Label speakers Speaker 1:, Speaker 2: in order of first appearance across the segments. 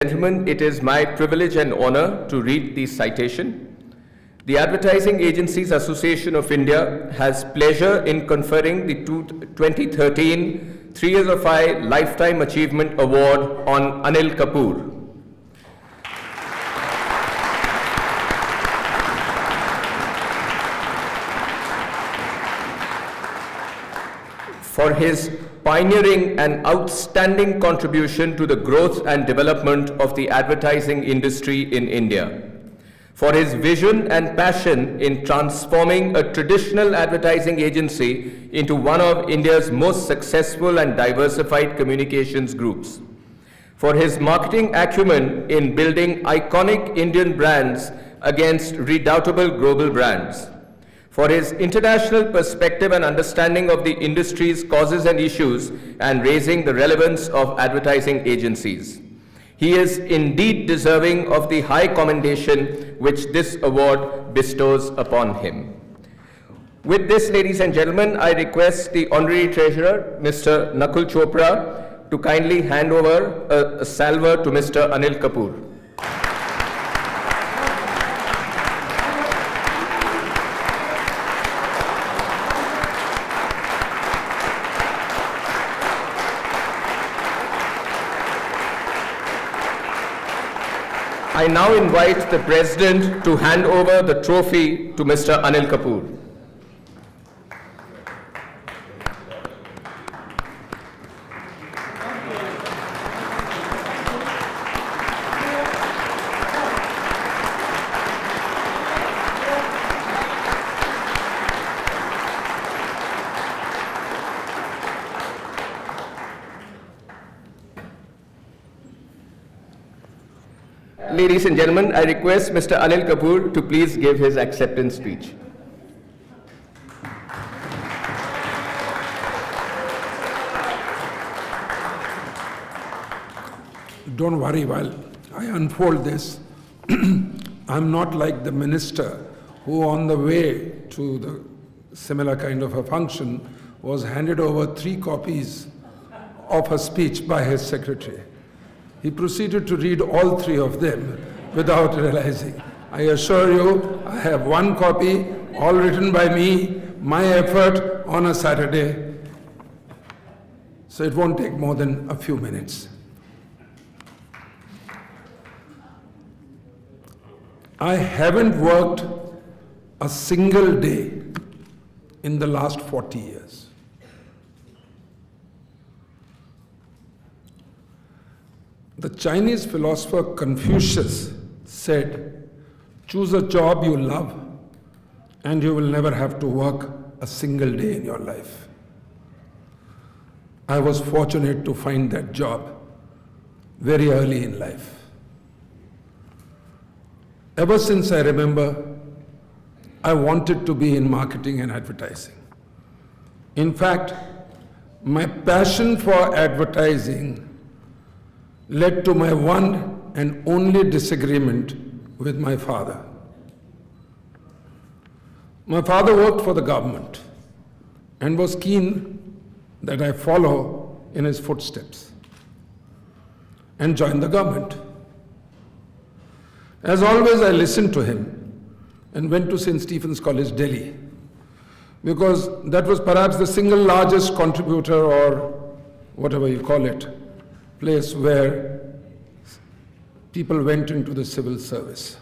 Speaker 1: Gentlemen, it is my privilege and honor to read the citation. The Advertising Agencies Association of India has pleasure in conferring the 2013 AAAI Lifetime Achievement Award on Anil Kapoor. For his pioneering and outstanding contribution to the growth and development of the advertising industry in India, for his vision and passion in transforming a traditional advertising agency into one of India's most successful and diversified communications groups, for his marketing acumen in building iconic Indian brands against redoubtable global brands, for his international perspective and understanding of the industry's causes and issues and raising the relevance of advertising agencies. He is indeed deserving of the high commendation which this award bestows upon him. With this, ladies and gentlemen, I request the Honorary Treasurer, Mr. Nakul Chopra, to kindly hand over a salver to Mr. Anil Kapoor. I now invite the President to hand over the trophy to Mr. Anil Kapoor. Ladies and gentlemen, I request Mr. Anil Kapoor to please give his acceptance speech.
Speaker 2: Don't worry while I unfold this. I'm not like the minister who on the way to the similar kind of a function was handed over 3 copies of a speech by his secretary. He proceeded to read all 3 of them without realizing. I assure you, I have 1 copy, all written by me, my effort on a Saturday. So it won't take more than a few minutes. I haven't worked a single day in the last 40 years. The Chinese philosopher Confucius said, choose a job you love and you will never have to work a single day in your life. I was fortunate to find that job very early in life. Ever since I remember, I wanted to be in marketing and advertising. In fact, my passion for advertising led to my one and only disagreement with my father. My father worked for the government and was keen that I follow in his footsteps and join the government. As always, I listened to him and went to St. Stephen's College, Delhi, because that was perhaps the single largest contributor or whatever you call it, place where people went into the civil service,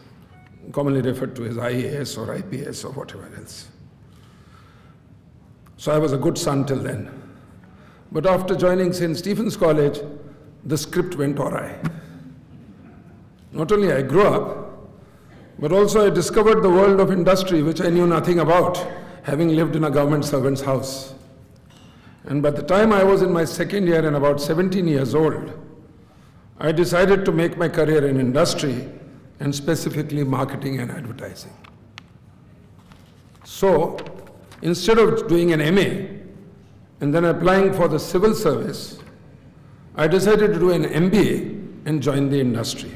Speaker 2: commonly referred to as IAS or IPS or whatever else. So I was a good son till then. But after joining St. Stephen's College, the script went awry. Not only I grew up, but also I discovered the world of industry, which I knew nothing about, having lived in a government servant's house. And by the time I was in my second year and about 17 years old, I decided to make my career in industry and specifically marketing and advertising. So, instead of doing an MA and then applying for the civil service, I decided to do an MBA and join the industry.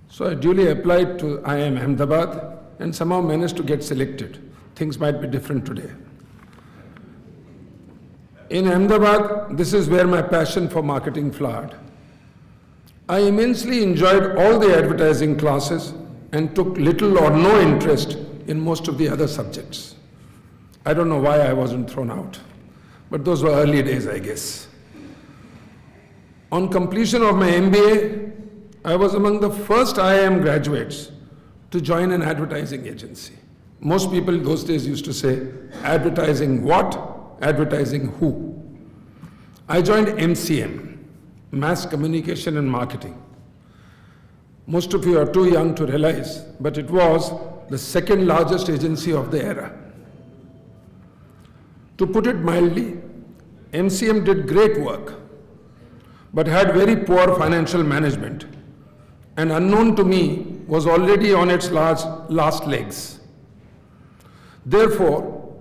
Speaker 2: So I duly applied to IIM Ahmedabad and somehow managed to get selected. Things might be different today. In Ahmedabad, this is where my passion for marketing flowered. I immensely enjoyed all the advertising classes and took little or no interest in most of the other subjects. I don't know why I wasn't thrown out, but those were early days, I guess. On completion of my MBA, I was among the first IIM graduates to join an advertising agency. Most people those days used to say, advertising what? Advertising who? I joined MCM, Mass Communication and Marketing. Most of you are too young to realize, but it was the second largest agency of the era. To put it mildly, MCM did great work, but had very poor financial management, and unknown to me was already on its last legs. Therefore,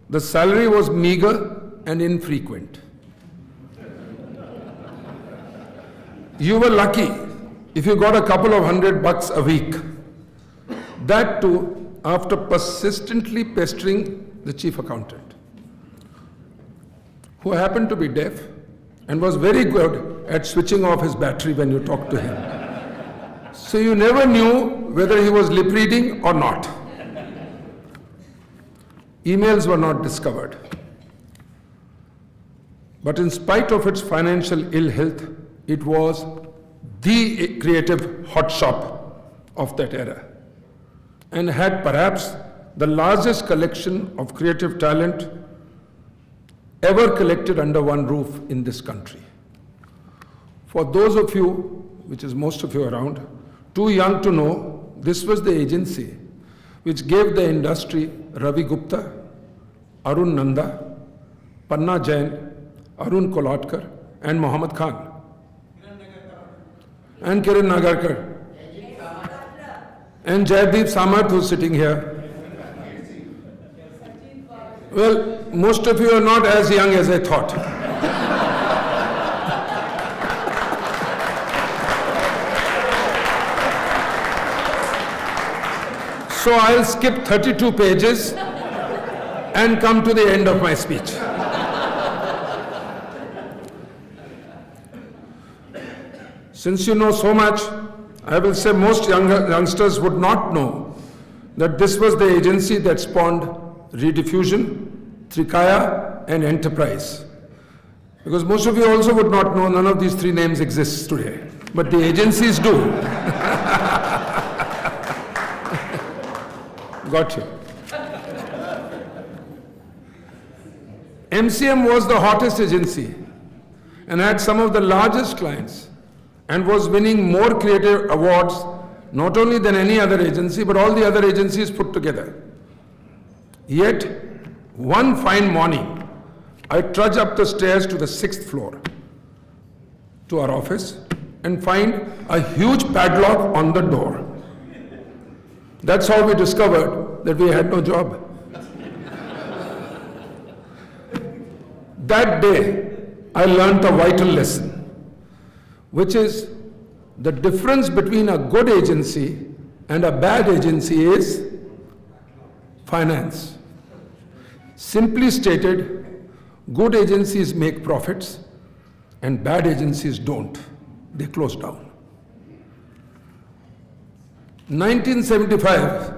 Speaker 2: the salary was meager and infrequent. You were lucky if you got a couple of $100 a week. That too, after persistently pestering the chief accountant, who happened to be deaf and was very good at switching off his battery when you talked to him. So you never knew whether he was lip reading or not. Emails were not discovered. But in spite of its financial ill health, it was the creative hotshot of that era and had perhaps the largest collection of creative talent ever collected under one roof in this country. For those of you, which is most of you around, too young to know, this was the agency which gave the industry Ravi Gupta, Arun Nanda, Panna Jain, Arun Kolatkar, and Muhammad Khan. And Kiran Nagarkar. And Jaideep Samarth, who's sitting here. Well, most of you are not as young as I thought. So I'll skip 32 pages and come to the end of my speech. Since you know so much, I will say most youngsters would not know that this was the agency that spawned Rediffusion, Trikaya, and Enterprise. Because most of you also would not know none of these three names exist today, but the agencies do. Got you. MCM was the hottest agency and had some of the largest clients and was winning more creative awards not only than any other agency, but all the other agencies put together. Yet, one fine morning, I trudge up the stairs to the 6th floor to our office and find a huge padlock on the door. That's how we discovered that we had no job. That day, I learned a vital lesson, which is the difference between a good agency and a bad agency is finance. Simply stated, good agencies make profits and bad agencies don't. They close down. 1975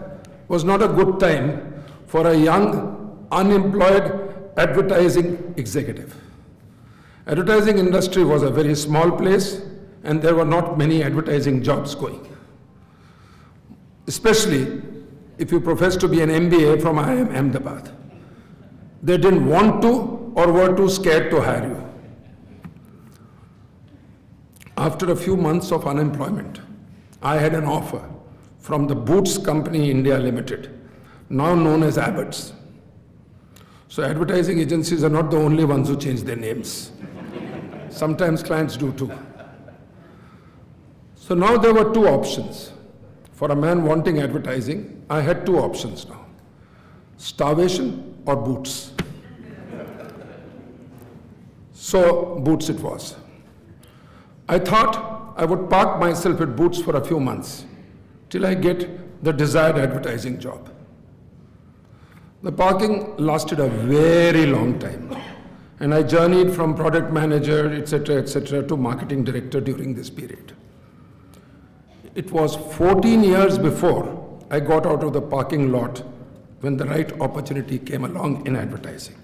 Speaker 2: was not a good time for a young, unemployed advertising executive. Advertising industry was a very small place and there were not many advertising jobs going. Especially if you profess to be an MBA from IIM Ahmedabad. They didn't want to or were too scared to hire you. After a few months of unemployment, I had an offer from the Boots Company India Limited, now known as Abbott's. So advertising agencies are not the only ones who change their names. Sometimes clients do too. So now there were two options. For a man wanting advertising, I had two options now. Starvation or Boots. So Boots it was. I thought I would park myself at Boots for a few months till I get the desired advertising job. The parking lasted a very long time, and I journeyed from product manager, etc., to marketing director during this period. It was 14 years before I got out of the parking lot when the right opportunity came along in advertising.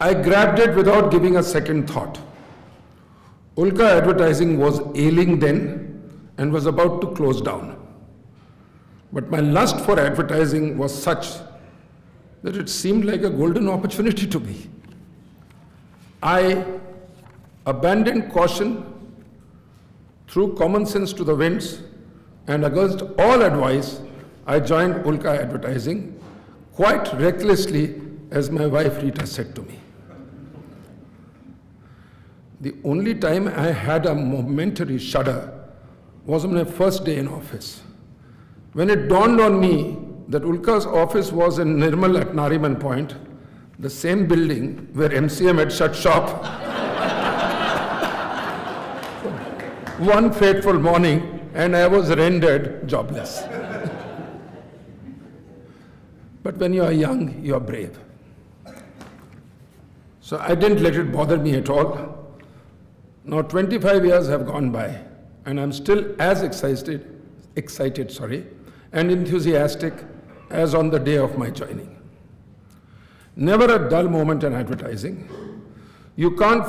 Speaker 2: I grabbed it without giving a second thought. Ulka Advertising was ailing then and was about to close down. But my lust for advertising was such that it seemed like a golden opportunity to me. I abandoned caution, threw common sense to the winds, and against all advice, I joined Ulka Advertising, quite recklessly, as my wife Rita said to me. The only time I had a momentary shudder was on my first day in office, when it dawned on me that Ulka's office was in Nirmal at Nariman Point, the same building where MCM had shut shop. One fateful morning, and I was rendered jobless. But when you are young, you are brave. So I didn't let it bother me at all. Now 25 years have gone by, and I'm still as excited, and enthusiastic as on the day of my joining. Never a dull moment in advertising. You can't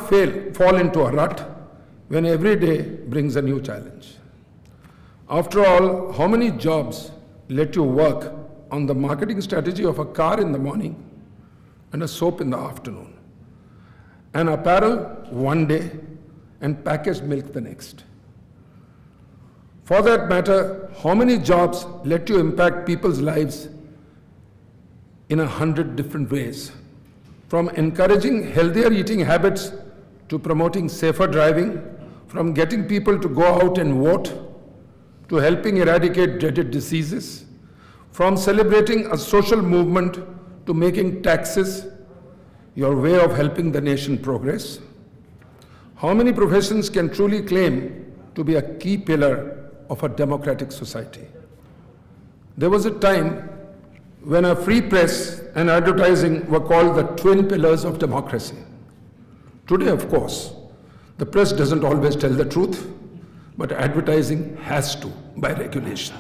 Speaker 2: fall into a rut when every day brings a new challenge. After all, how many jobs let you work on the marketing strategy of a car in the morning and a soap in the afternoon, an apparel one day and packaged milk the next? For that matter, how many jobs let you impact people's lives in 100 different ways? From encouraging healthier eating habits to promoting safer driving, from getting people to go out and vote, to helping eradicate dreaded diseases, from celebrating a social movement to making taxes your way of helping the nation progress. How many professions can truly claim to be a key pillar of a democratic society? There was a time when a free press and advertising were called the twin pillars of democracy. Today, of course, the press doesn't always tell the truth, but advertising has to by regulation.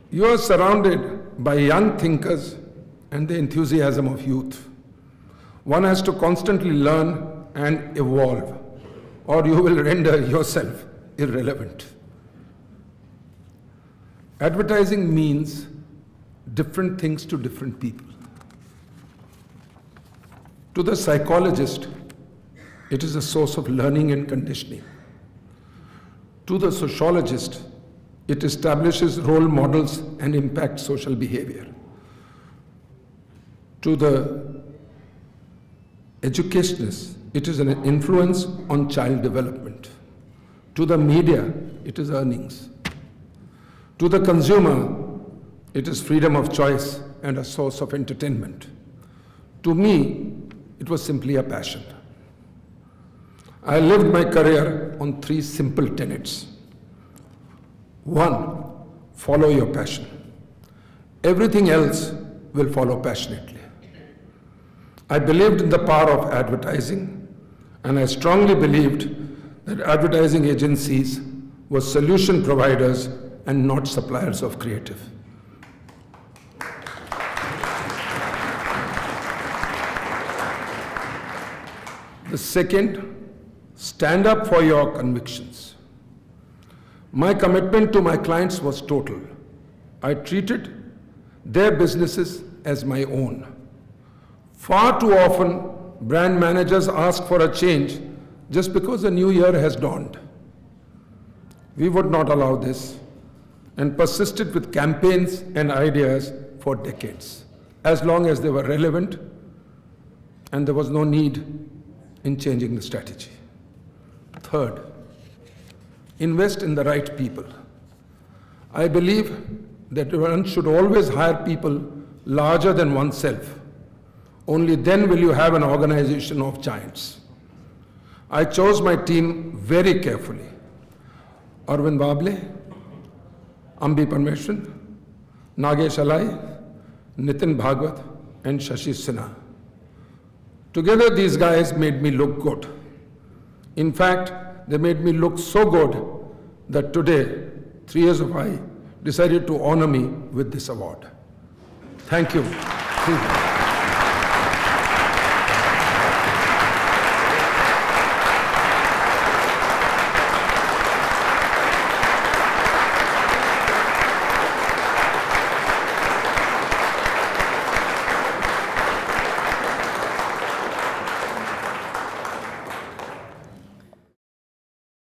Speaker 2: You are surrounded by young thinkers and the enthusiasm of youth. One has to constantly learn and evolve, or you will render yourself irrelevant. Advertising means different things to different people. To the psychologist, it is a source of learning and conditioning. To the sociologist, it establishes role models and impacts social behavior. To the educationist, it is an influence on child development. To the media, it is earnings. To the consumer, it is freedom of choice and a source of entertainment. To me, it was simply a passion. I lived my career on 3 simple tenets. 1, follow your passion. Everything else will follow passionately. I believed in the power of advertising, and I strongly believed that advertising agencies were solution providers and not suppliers of creative. The second, stand up for your convictions. My commitment to my clients was total. I treated their businesses as my own. Far too often, brand managers ask for a change just because a new year has dawned. We would not allow this and persisted with campaigns and ideas for decades, as long as they were relevant and there was no need in changing the strategy. Third, invest in the right people. I believe that one should always hire people larger than oneself. Only then will you have an organization of giants. I chose my team very carefully. Arvind Bable, Ambi Parmeshwaran, Nagesh Alai, Nitin Bhagwat, and Shashi Sinha. Together, these guys made me look good. In fact, they made me look so good that today, 3 years of I decided to honor me with this award. Thank you.